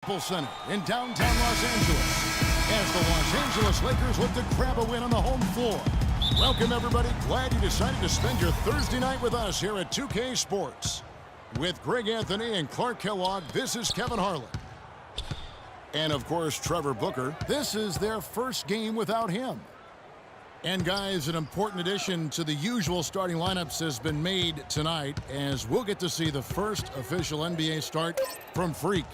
Staples Center in downtown Los Angeles as the Los Angeles Lakers look to grab a win on the home floor. Welcome, everybody. Glad you decided to spend your Thursday night with us here at 2K Sports. With Greg Anthony and Clark Kellogg, this is Kevin Harlan. And, of course, Trevor Booker. This is their first game without him. And, guys, an important addition to the usual starting lineups has been made tonight, as we'll get to see the first official NBA start from Freak.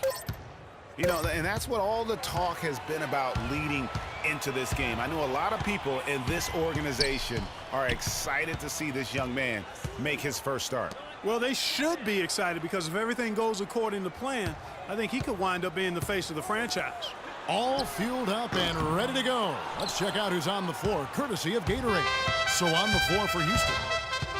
You know, and that's what all the talk has been about leading into this game. I know a lot of people in this organization are excited to see this young man make his first start. Well, they should be excited because if everything goes according to plan, I think he could wind up being the face of the franchise. All fueled up and ready to go. Let's check out who's on the floor, courtesy of Gatorade. So on the floor for Houston,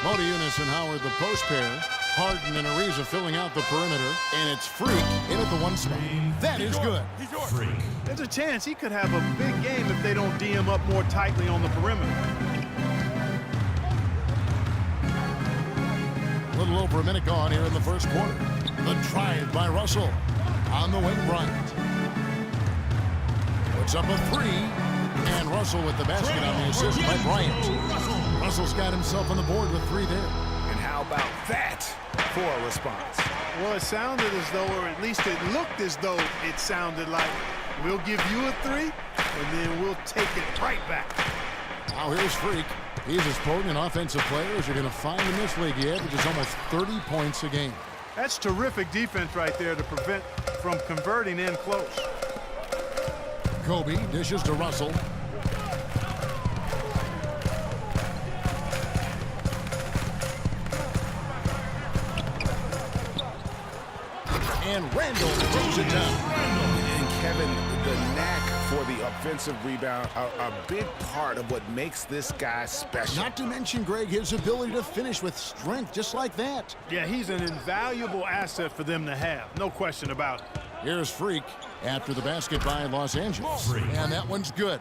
Motiejunas and Howard, the post pair. Harden and Ariza filling out the perimeter, and it's Freak in at the one spot. That is good. Freak. There's a chance he could have a big game if they don't D him up more tightly on the perimeter. A little over a minute gone here in the first quarter. The drive by Russell. On the wing, Bryant. Puts up a three, and Russell with the basket on the assist by Bryant. Russell's got himself on the board with three there. And how about that for a response? Well, it sounded as though, or at least it looked as though it sounded like, we'll give you a three, and then we'll take it right back. Now here's Freak. He's as potent an offensive player as you're going to find in this league. He averages almost 30 points a game. That's terrific defense right there to prevent from converting in close. Kobe dishes to Russell. And Randall throws it down. And Kevin, the knack for the offensive rebound are a big part of what makes this guy special. Not to mention, Greg, his ability to finish with strength just like that. Yeah, he's an invaluable asset for them to have. No question about it. Here's Freak after the basket by Los Angeles. And that one's good.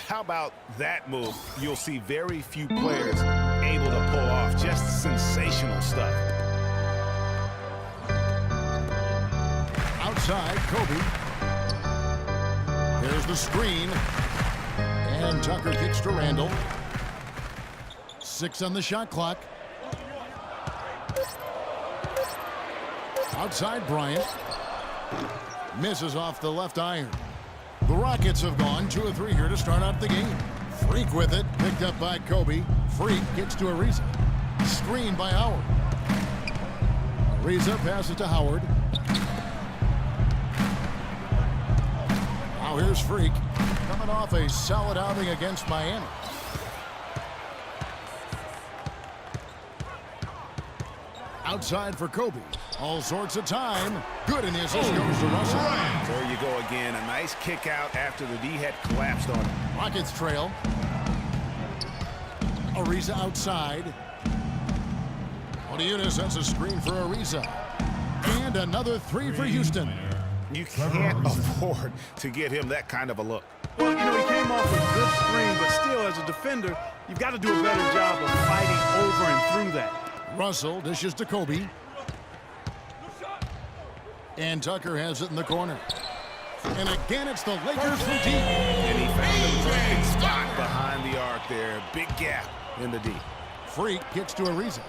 How about that move? You'll see very few players able to pull off just sensational stuff. Outside, Kobe. There's the screen. And Tucker kicks to Randall. 6 on the shot clock. Outside, Bryant. Misses off the left iron. The Rockets have gone 2 of 3 here to start out the game. Freak with it. Picked up by Kobe. Freak gets to Ariza. Screen by Howard. Ariza passes to Howard. Now here's Freak, coming off a solid outing against Miami. Outside for Kobe. All sorts of time. Good, and the assist goes to Russell. There you go again. A nice kick out after the D had collapsed on him. Rockets trail. Ariza outside. Motiejunas sets a screen for Ariza. And another three for Houston. You can't afford to get him that kind of a look. Well, you know, he came off a good screen, but still, as a defender, you've got to do a better job of fighting over and through that. Russell dishes to Kobe. And Tucker has it in the corner. And again, it's the Lakers from deep. And he found the perfect spot behind the arc there. Big gap in the D. Freak kicks to Ariza.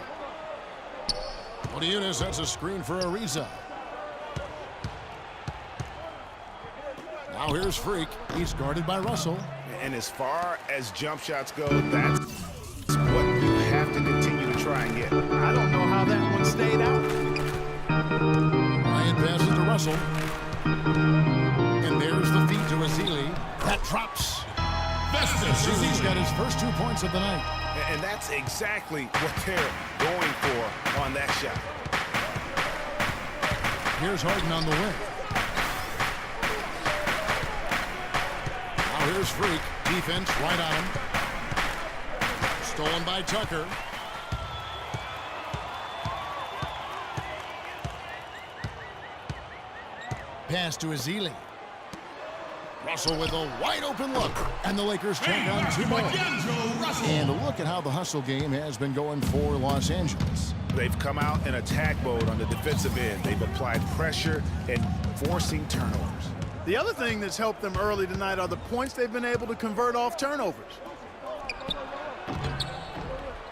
Motiejunas sets a screen for Ariza. Now here's Freak. He's guarded by Russell. And as far as jump shots go, that's what you have to continue to try and get. I don't know how that one stayed out. Bryant passes to Russell. And there's the feed to Ezeli. That drops. Ezeli's got his first 2 points of the night. And that's exactly what they're going for on that shot. Here's Harden on the wing. Now here's Freak. Defense right on him. Stolen by Tucker. Pass to Ezeli. Russell with a wide open look. And the Lakers take on 2 more. And look at how the hustle game has been going for Los Angeles. They've come out in attack mode on the defensive end. They've applied pressure and forcing turnovers. The other thing that's helped them early tonight are the points they've been able to convert off turnovers.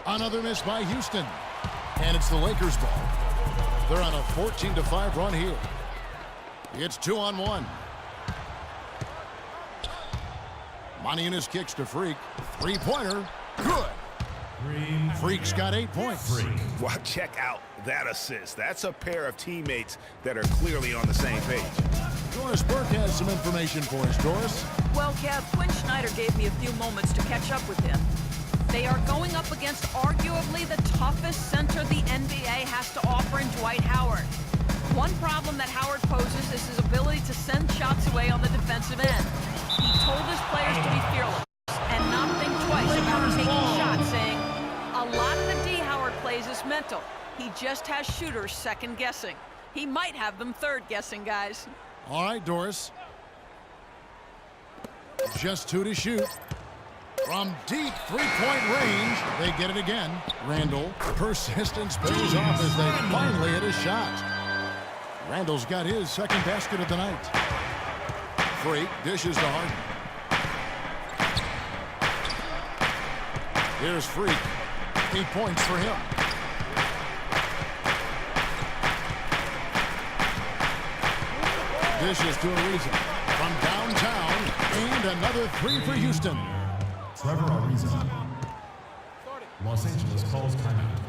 Another miss by Houston. And it's the Lakers' ball. They're on a 14-5 run here. It's 2-on-1. Moniunas kicks to Freak. Three-pointer. Good. Freak's got 8 points. Well, check out that assist. That's a pair of teammates that are clearly on the same page. Doris Burke has some information for us. Doris? Well, Kev, Quinn Snyder gave me a few moments to catch up with him. They are going up against arguably the toughest center the NBA has to offer in Dwight Howard. One problem that Howard poses is his ability to send shots away on the defensive end. He told his players to be fearless and not think twice about taking shots, saying, a lot of the D Howard plays is mental. He just has shooters second-guessing. He might have them third-guessing, guys. All right, Doris. Just 2 to shoot. From deep three-point range, they get it again. Randall, persistence pays off as they finally hit a shot. Randall's got his second basket of the night. Freak dishes to Harden. Here's Freak. 8 points for him. Dishes to Ariza from downtown, and another 3 for Houston. Trevor Ariza. Los Angeles calls timeout.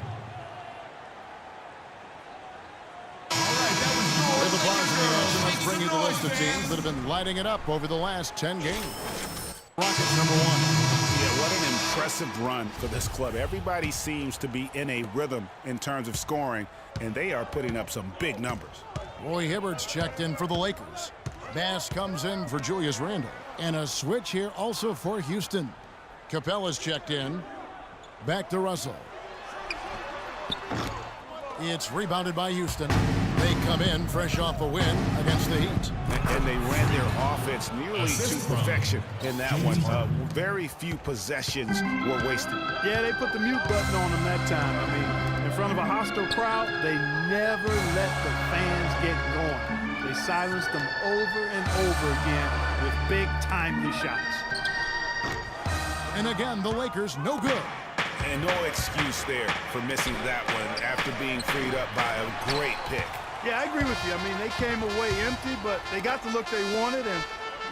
With the bars in the action, let's bring you the list of teams that have been lighting it up over the last 10 games. Rockets number 1. Yeah, what an impressive run for this club. Everybody seems to be in a rhythm in terms of scoring, and they are putting up some big numbers. Roy Hibbert's checked in for the Lakers. Bass comes in for Julius Randle. And a switch here also for Houston. Capella's checked in. Back to Russell. It's rebounded by Houston. They come in fresh off a win against the Heat. And they ran their offense nearly to perfection in that one. Very few possessions were wasted. Yeah, they put the mute button on them that time. I mean, in front of a hostile crowd, they never let the fans get going. They silenced them over and over again with big, timely shots. And again, the Lakers no good. And no excuse there for missing that one after being freed up by a great pick. Yeah, I agree with you. I mean, they came away empty, but they got the look they wanted, and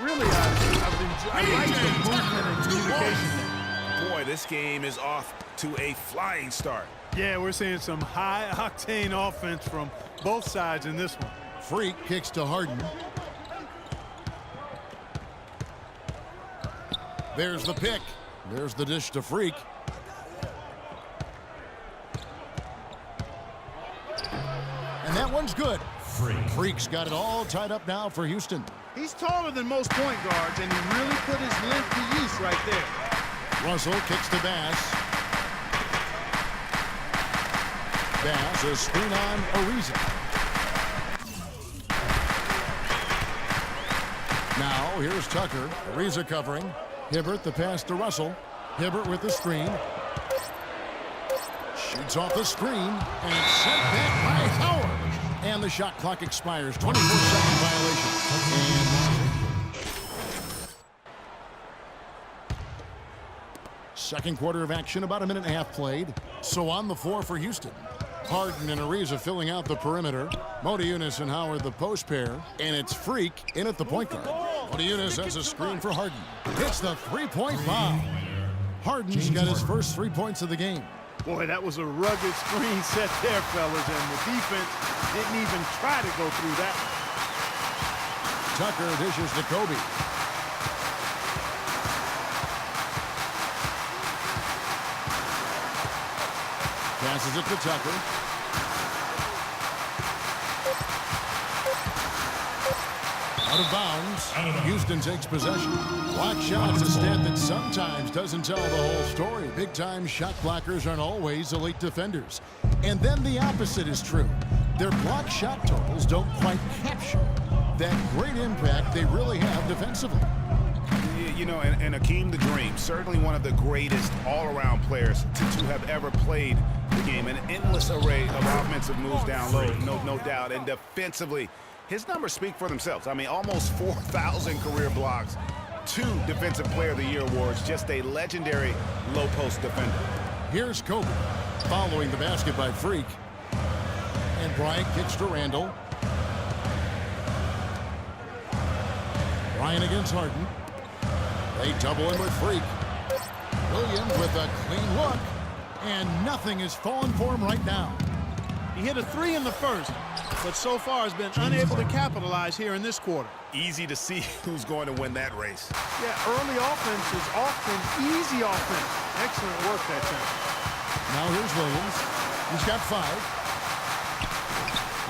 really, I like the movement and communication. Boy, this game is off to a flying start. Yeah, we're seeing some high-octane offense from both sides in this one. Freak kicks to Harden. There's the pick. There's the dish to Freak. And that one's good. Freak's got it all tied up now for Houston. He's taller than most point guards, and he really put his length to use right there. Russell kicks to Bass. Bass, a screen on Ariza. Now, here's Tucker. Ariza covering. Hibbert, the pass to Russell. Hibbert with the screen. Shoots off the screen, and it's sent back by Howard. And the shot clock expires. 24-second violation. And second quarter of action, about a minute and a half played. So on the floor for Houston. Harden and Ariza filling out the perimeter. Moniunas and Howard the post pair. And it's Freak in at the point guard. Moniunas has a screen for Harden. Hits the three-point bomb. Harden's got his first 3 points of the game. Boy, that was a rugged screen set there, fellas, and the defense didn't even try to go through that. Tucker dishes to Kobe. Passes it to Tucker. Out of bounds. Houston takes possession. Block shots, a stat that sometimes doesn't tell the whole story. Big-time shot blockers aren't always elite defenders. And then the opposite is true. Their block shot totals don't quite capture that great impact they really have defensively. You know, and Akeem the Dream, certainly one of the greatest all-around players to have ever played the game. An endless array of offensive moves down low, no doubt. And defensively, his numbers speak for themselves. I mean, almost 4,000 career blocks, 2 Defensive Player of the Year awards, just a legendary low-post defender. Here's Kobe following the basket by Freak. And Bryant kicks to Randall. Bryant against Harden. They double him with Freak. Williams with a clean look. And nothing is falling for him right now. He hit a 3 in the first, but so far has been unable to capitalize here in this quarter. Easy to see who's going to win that race. Yeah, early offense is often easy offense. Excellent work that time. Now here's Williams. He's got 5.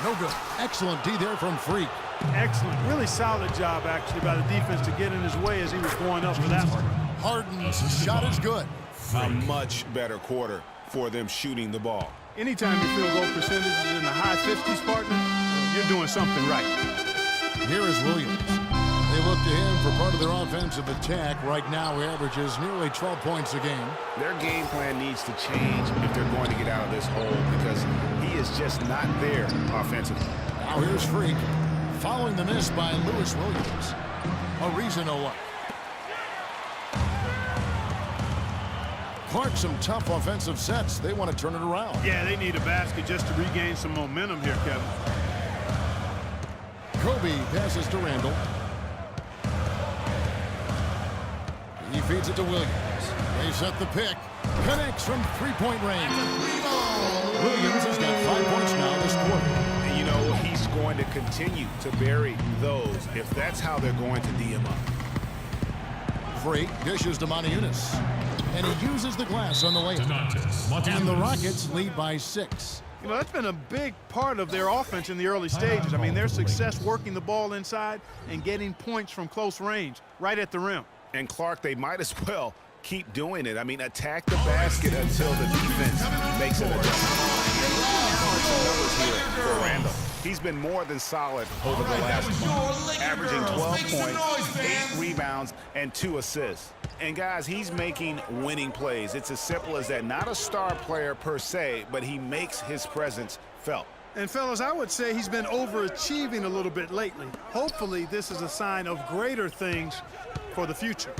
No good. Excellent D there from Freak. Excellent. Really solid job, actually, by the defense to get in his way as he was going up for that one. Harden's shot is good. A much better quarter for them shooting the ball. Anytime your field goal percentage is in the high 50s, partner, you're doing something right. Here is Williams. They look to him for part of their offensive attack. Right now, he averages nearly 12 points a game. Their game plan needs to change if they're going to get out of this hole because he is just not there offensively. Now here's Freak. Following the miss by Lewis Williams. Ariza no luck. Clark, some tough offensive sets. They want to turn it around. Yeah, they need a basket just to regain some momentum here, Kevin. Kobe passes to Randall. He feeds it to Williams. They set the pick. Connects from three-point range. Williams has got 5 points now this quarter. And you know, he's going to continue to bury those if that's how they're going to D him up. Freak dishes to Moniunas. And he uses the glass on the layup. And the Rockets lead by 6. You know, that's been a big part of their offense in the early stages. I mean, their success working the ball inside and getting points from close range right at the rim. And Clark, they might as well keep doing it. I mean, attack the basket until the defense makes it adjustment. For Randall. He's been more than solid over the last month, averaging 12 points, 8 rebounds, and 2 assists. And guys, he's making winning plays. It's as simple as that. Not a star player per se, but he makes his presence felt. And fellas, I would say he's been overachieving a little bit lately. Hopefully, this is a sign of greater things for the future.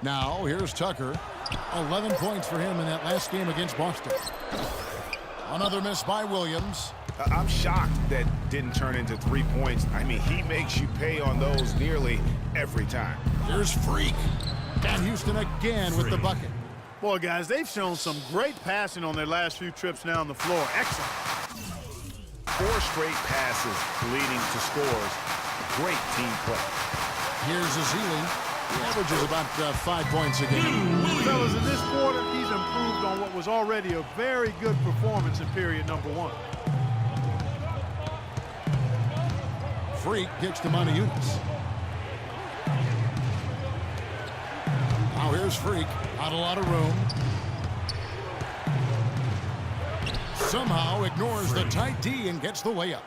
Now, here's Tucker. 11 points for him in that last game against Boston. Another miss by Williams. I'm shocked that didn't turn into 3 points. I mean, he makes you pay on those nearly every time. Here's Freak. And Houston again with the bucket. Boy, guys, they've shown some great passing on their last few trips down the floor. Excellent. 4 straight passes leading to scores. Great team play. Here's Ezeli. He averages about 5 points a game. Fellas, in this quarter, he's improved on what was already a very good performance in period number 1. Freak gets to Moniunas. Now here's Freak. Not a lot of room. Somehow ignores the tight D and gets the layup.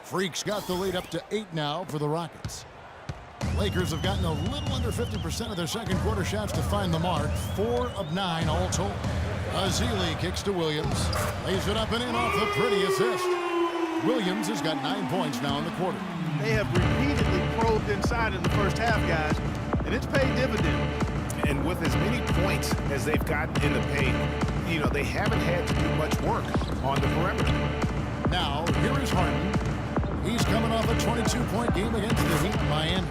Freak's got the lead up to 8 now for the Rockets. Lakers have gotten a little under 50% of their second quarter shots to find the mark. 4 of 9 all told. Ezeli kicks to Williams. Lays it up and in off the pretty assist. Williams has got 9 points now in the quarter. They have repeatedly probed inside in the first half, guys, and it's paid dividends. And with as many points as they've gotten in the paint, you know, they haven't had to do much work on the perimeter. Now, here is Harden. He's coming off a 22-point game against the Heat in Miami.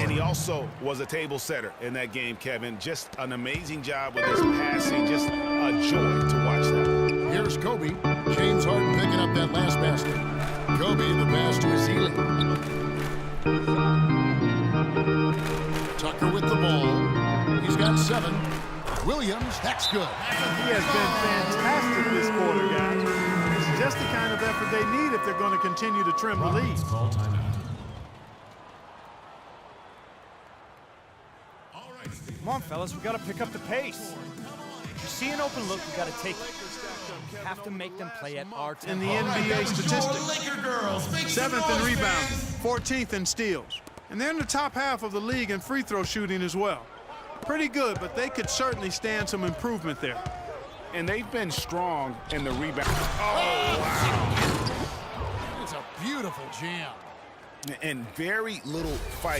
And he also was a table setter in that game, Kevin. Just an amazing job with his passing. Just a joy to watch that. Here's Kobe. James Harden picking up that last basket. Kobe, the pass to Ezeli. Tucker with the ball. He's got 7. Williams, that's good. He has been fantastic this quarter, guys. It's just the kind of effort they need if they're going to continue to trim the lead. Come on, fellas, we got to pick up the pace. If you see an open look, we got to take it. We have to make them play at our tempo. In the NBA statistics, 7th in rebounding, 14th in steals. And they're in the top half of the league in free throw shooting as well. Pretty good, but they could certainly stand some improvement there. And they've been strong in the rebound. Oh, wow. It's a beautiful jam. And very little fight